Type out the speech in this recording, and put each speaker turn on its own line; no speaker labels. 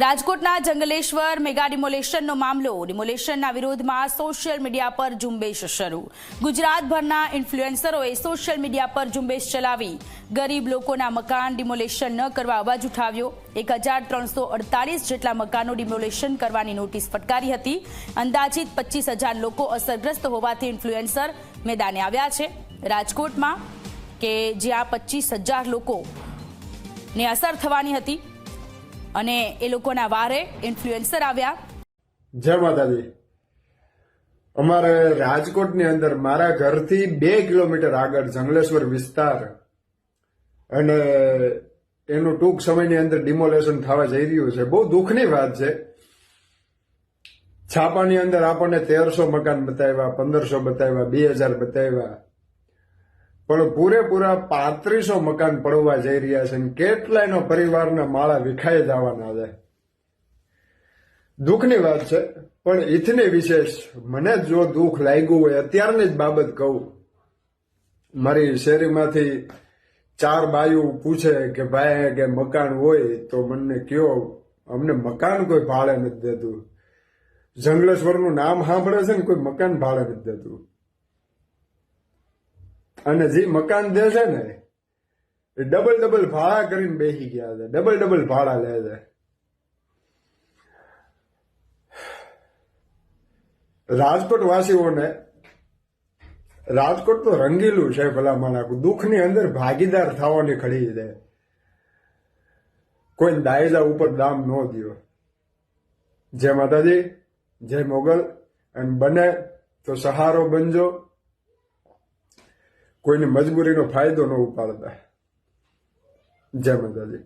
રાજકોટના જંગલેશ્વર મેગા ડિમોલેશનનો મામલો. ડિમોલેશનના વિરોધમાં સોશિયલ મીડિયા પર ઝુંબેશ શરૂ. ગુજરાતભરના ઇન્ફ્લુએન્સરોએ સોશિયલ મીડિયા પર ઝુંબેશ ચલાવી ગરીબ લોકોના મકાન ડિમોલેશન ન કરવા અવાજ ઉઠાવ્યો. 1348 જેટલા મકાનો ડિમોલેશન કરવાની નોટિસ ફટકારી હતી. અંદાજિત 25,000 લોકો અસરગ્રસ્ત હોવાથી ઇન્ફ્લુએન્સર મેદાને આવ્યા છે રાજકોટમાં, કે જ્યાં 25,000 લોકોને અસર થવાની હતી અને એ લોકોના વારે ઇન્ફ્લુએન્સર આવ્યા.
જય માતાજી. અમારે રાજકોટની અંદર મારા ઘરથી 2 કિલોમીટર આગળ જંગલેશ્વર વિસ્તાર અને એનું ટૂંક સમયની અંદર ડિમોલેશન થવા જઈ રહ્યું છે. બહુ દુઃખની વાત છે. છાપાની અંદર આપણને 1300 મકાન બતાવ્યા, 1500 બતાવ્યા, 2000 બતાવ્યા, પણ પૂરેપૂરા 3500 મકાન પડવા જઈ રહ્યા છે અને કેટલાયનો પરિવારના માળા વિખાઈ જવાના છે. દુઃખની વાત છે. પણ ઈથની વિશેષ મને જો દુઃખ લાગ્યું હોય, અત્યારની જ બાબત કહું, મારી શેરીમાંથી 4 બાયું પૂછે કે ભાઈ કે મકાન હોય તો મને કયો, અમને મકાન કોઈ ભાડે નથી દેતું. જંગલેશ્વરનું નામ સાંભળે છે ને કોઈ મકાન ભાડે નથી દેતું, અને જે મકાન દે છે ને એ ડબલ ભાડા કરીને બેસી ગયા છે, ડબલ ભાડા લે છે. રાજકોટ વાસીઓને, રાજકોટ તો રંગીલું છે ભલામણ, આખું દુઃખની અંદર ભાગીદાર થવાની ખડી છે. કોઈ દાયજા ઉપર દામ ન દો. જય માતાજી, જય મોગલ. અને બને તો સહારો બનજો, કોઈની મજબૂરીનો ફાયદો ન ઉપાડતા. જય માતાજી.